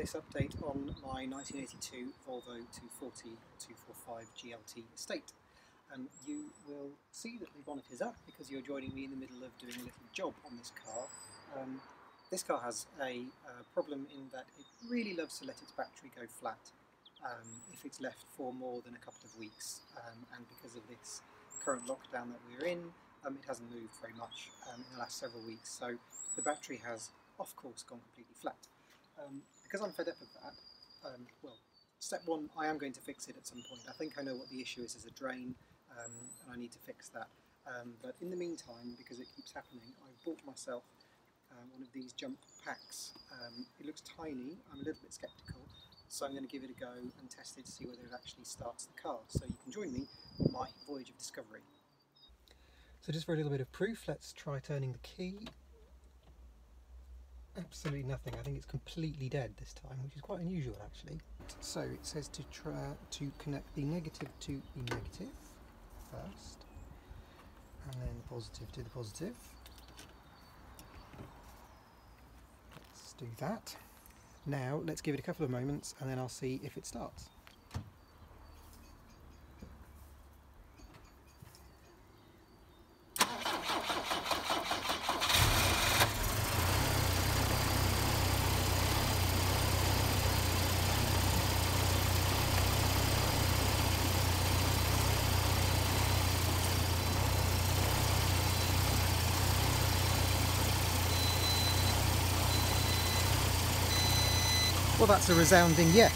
this update on my 1982 Volvo 240-245 GLT estate. You will see that the bonnet is up because you're joining me in the middle of doing a little job on this car. This car has a problem in that it really loves to let its battery go flat if it's left for more than a couple of weeks, and because of this current lockdown that we're in, it hasn't moved very much in the last several weeks, so the battery has of course gone completely flat. Because I'm fed up of that, well, step one, I am going to fix it at some point. I think I know what the issue is. There's a drain and I need to fix that. But in the meantime, because it keeps happening, I've bought myself one of these jump packs. It looks tiny, I'm a little bit sceptical, so I'm going to give it a go and test it to see whether it actually starts the car. So you can join me on my voyage of discovery. So just for a little bit of proof, let's try turning the key. Absolutely nothing. I think it's completely dead this time, which is quite unusual actually. So it says to try to connect the negative to the negative first, and then the positive to the positive. Let's do that. Now let's give it a couple of moments and then I'll see if it starts. Well, that's a resounding yes.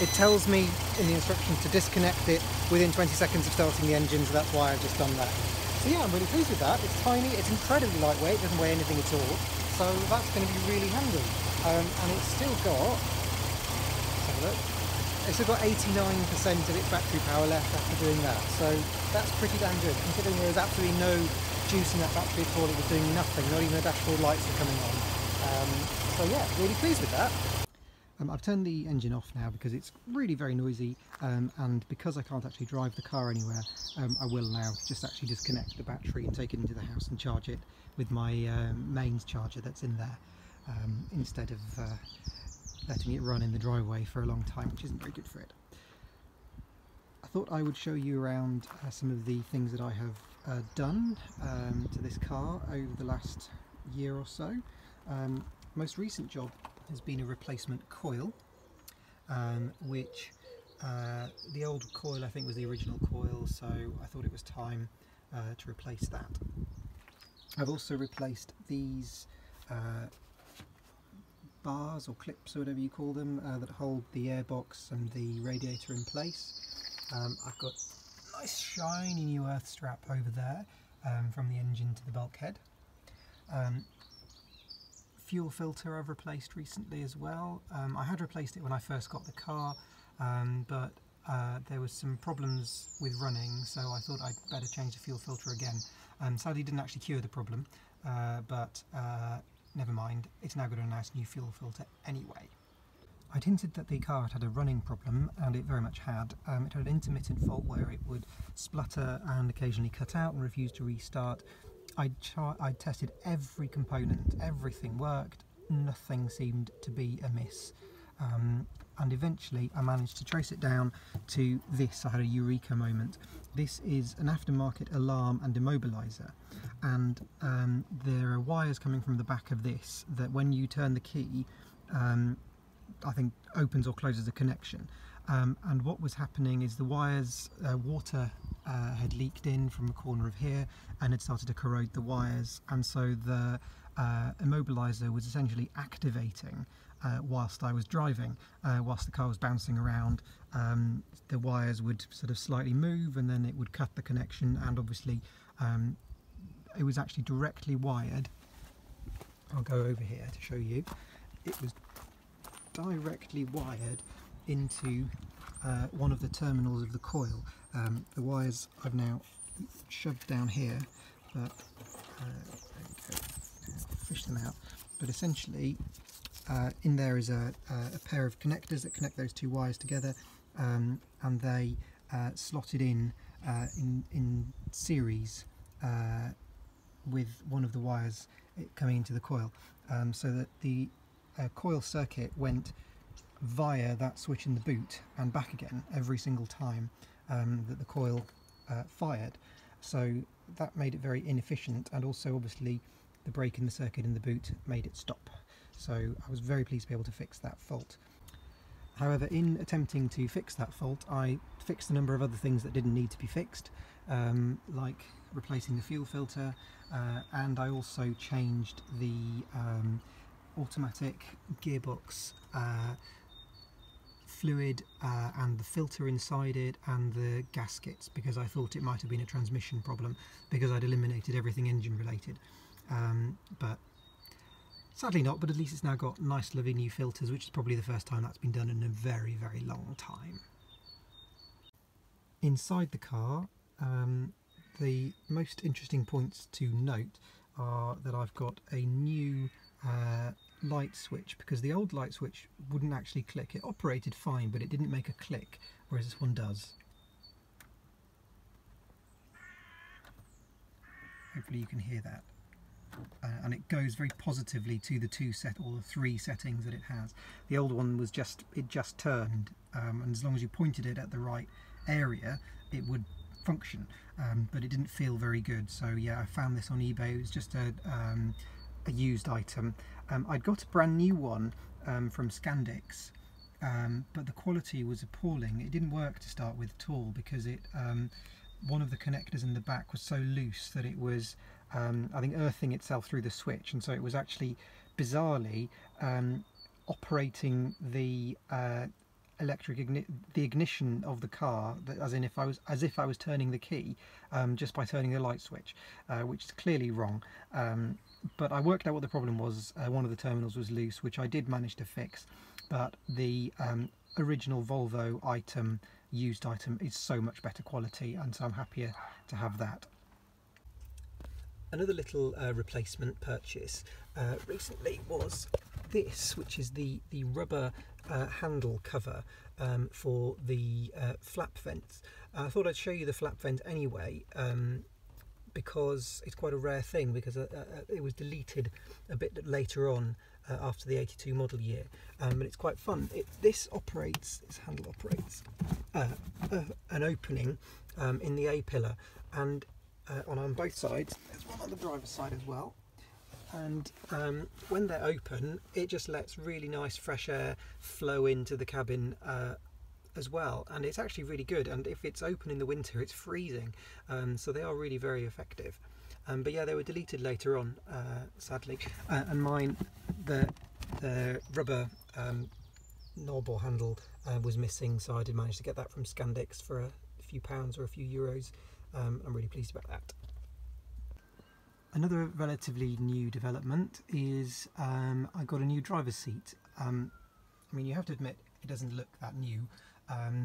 It tells me in the instructions to disconnect it within 20 seconds of starting the engine, so that's why I've just done that. So yeah, I'm really pleased with that. It's tiny, it's incredibly lightweight, it doesn't weigh anything at all, so that's going to be really handy. And it's still got, let's have a look, it's still got 89% of its battery power left after doing that, so that's pretty damn good, considering there was absolutely no juice in that battery at all. It was doing nothing, not even the dashboard lights were coming on. So yeah, really pleased with that. I've turned the engine off now because it's really very noisy, and because I can't actually drive the car anywhere, I will now just actually disconnect the battery and take it into the house and charge it with my mains charger that's in there, instead of letting it run in the driveway for a long time, which isn't very good for it. I thought I would show you around some of the things that I have done to this car over the last year or so. Most recent job has been a replacement coil, which the old coil I think was the original coil, so I thought it was time to replace that. I've also replaced these bars or clips or whatever you call them that hold the airbox and the radiator in place. I've got a nice shiny new earth strap over there from the engine to the bulkhead. Fuel filter I've replaced recently as well. I had replaced it when I first got the car, but there was some problems with running, so I thought I'd better change the fuel filter again. Sadly it didn't actually cure the problem, but never mind, it's now got a nice new fuel filter anyway. I'd hinted that the car had a running problem, and it very much had. It had an intermittent fault where it would splutter and occasionally cut out and refuse to restart. I tested every component, everything worked, nothing seemed to be amiss, and eventually I managed to trace it down to this. I had a eureka moment. This is an aftermarket alarm and immobiliser, and there are wires coming from the back of this that when you turn the key, I think opens or closes the connection. And what was happening is the wires, water had leaked in from the corner of here and had started to corrode the wires, and so the immobiliser was essentially activating whilst I was driving, whilst the car was bouncing around. The wires would sort of slightly move and then it would cut the connection, and obviously it was actually directly wired. I'll go over here to show you. It was directly wired into one of the terminals of the coil. The wires I've now shoved down here, but fish them out. But essentially, in there is a pair of connectors that connect those two wires together, and they slotted in series with one of the wires coming into the coil, so that the coil circuit went via that switch in the boot and back again every single time that the coil fired. So that made it very inefficient, and also obviously the break in the circuit in the boot made it stop. So I was very pleased to be able to fix that fault. However, in attempting to fix that fault, I fixed a number of other things that didn't need to be fixed, like replacing the fuel filter, and I also changed the automatic gearbox fluid and the filter inside it and the gaskets, because I thought it might have been a transmission problem because I'd eliminated everything engine related. But sadly not, but at least it's now got nice lovely new filters, which is probably the first time that's been done in a very, very long time. Inside the car, the most interesting points to note are that I've got a new light switch, because the old light switch wouldn't actually click. It operated fine, but it didn't make a click, whereas this one does. Hopefully you can hear that. And it goes very positively to the three settings that it has. The old one was it just turned, and as long as you pointed it at the right area it would function, but it didn't feel very good. So yeah, I found this on eBay. It was just a used item. I'd got a brand new one from Scandix, but the quality was appalling. It didn't work to start with at all, because one of the connectors in the back was so loose that it was I think earthing itself through the switch, and so it was actually bizarrely operating the ignition of the car, as if I was turning the key just by turning the light switch, which is clearly wrong. But I worked out what the problem was. One of the terminals was loose, which I did manage to fix, but the original Volvo item, used item, is so much better quality, and so I'm happier to have that. Another little replacement purchase recently was this, which is the rubber handle cover for the flap vents. I thought I'd show you the flap vent anyway, because it's quite a rare thing, because it was deleted a bit later on after the 82 model year, but it's quite fun. This handle operates an opening in the A-pillar, and on both sides. There's one on the driver's side as well, and when they're open it just lets really nice fresh air flow into the cabin as well, and it's actually really good. And if it's open in the winter it's freezing, so they are really very effective. But yeah, they were deleted later on, sadly, and mine, the rubber knob or handle was missing, so I did manage to get that from Scandix for a few pounds or a few euros. I'm really pleased about that. Another relatively new development is I got a new driver's seat. I mean, you have to admit it doesn't look that new,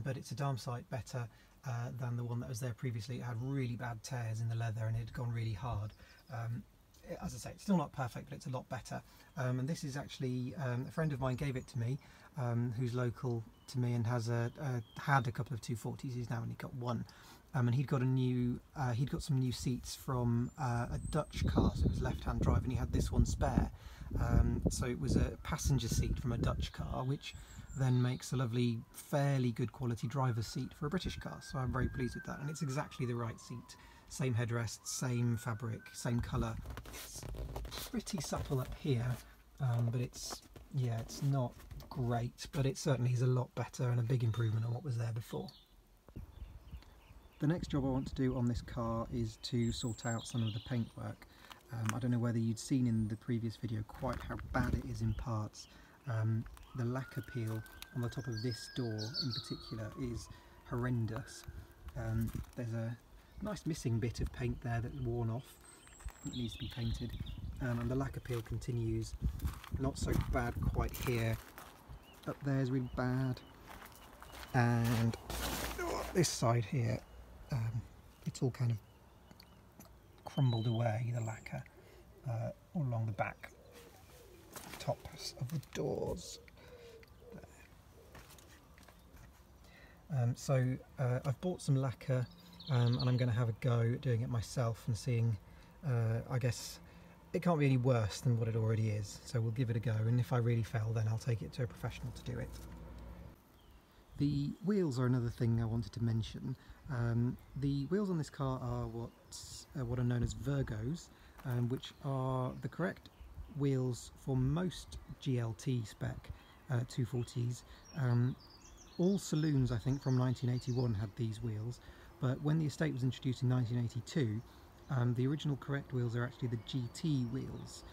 but it's a darn sight better than the one that was there previously. It had really bad tears in the leather and it had gone really hard. As I say, it's still not perfect, but it's a lot better. And this is actually a friend of mine gave it to me, who's local to me and has had a couple of 240s. He's now only got one. And he'd got some new seats from a Dutch car, so it was left-hand drive, and he had this one spare. So it was a passenger seat from a Dutch car, which then makes a lovely, fairly good quality driver's seat for a British car. So I'm very pleased with that, and it's exactly the right seat. Same headrest, same fabric, same colour. It's pretty supple up here, but it's not great, but it certainly is a lot better and a big improvement on what was there before. The next job I want to do on this car is to sort out some of the paintwork. I don't know whether you'd seen in the previous video quite how bad it is in parts. The lacquer peel on the top of this door in particular is horrendous. There's a nice missing bit of paint there that's worn off. It needs to be painted. And the lacquer peel continues. Not so bad quite here. Up there is really bad. And this side here, it's all kind of crumbled away, the lacquer, all along the back tops of the doors. So I've bought some lacquer, and I'm going to have a go at doing it myself and seeing, I guess, it can't be any worse than what it already is, so we'll give it a go, and if I really fail then I'll take it to a professional to do it. The wheels are another thing I wanted to mention. The wheels on this car are what are known as Virgos, which are the correct wheels for most GLT spec 240s. All saloons, I think, from 1981 had these wheels, but when the estate was introduced in 1982, the original correct wheels are actually the GT wheels.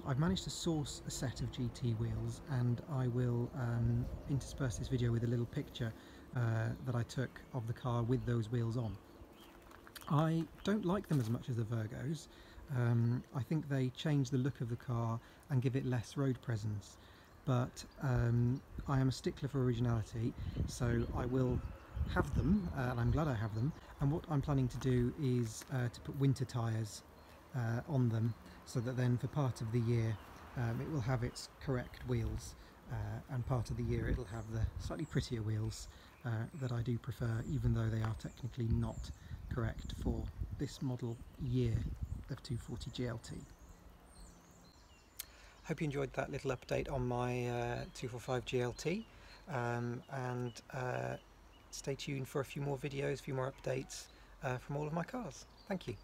I've managed to source a set of GT wheels, and I will intersperse this video with a little picture that I took of the car with those wheels on. I don't like them as much as the Virgos. I think they change the look of the car and give it less road presence, but I am a stickler for originality, so I will have them, and I'm glad I have them. And what I'm planning to do is to put winter tyres on them, so that then for part of the year it will have its correct wheels, and part of the year it'll have the slightly prettier wheels that I do prefer, even though they are technically not correct for this model year of 240 GLT. Hope you enjoyed that little update on my 245 GLT, and stay tuned for a few more videos, a few more updates from all of my cars. Thank you.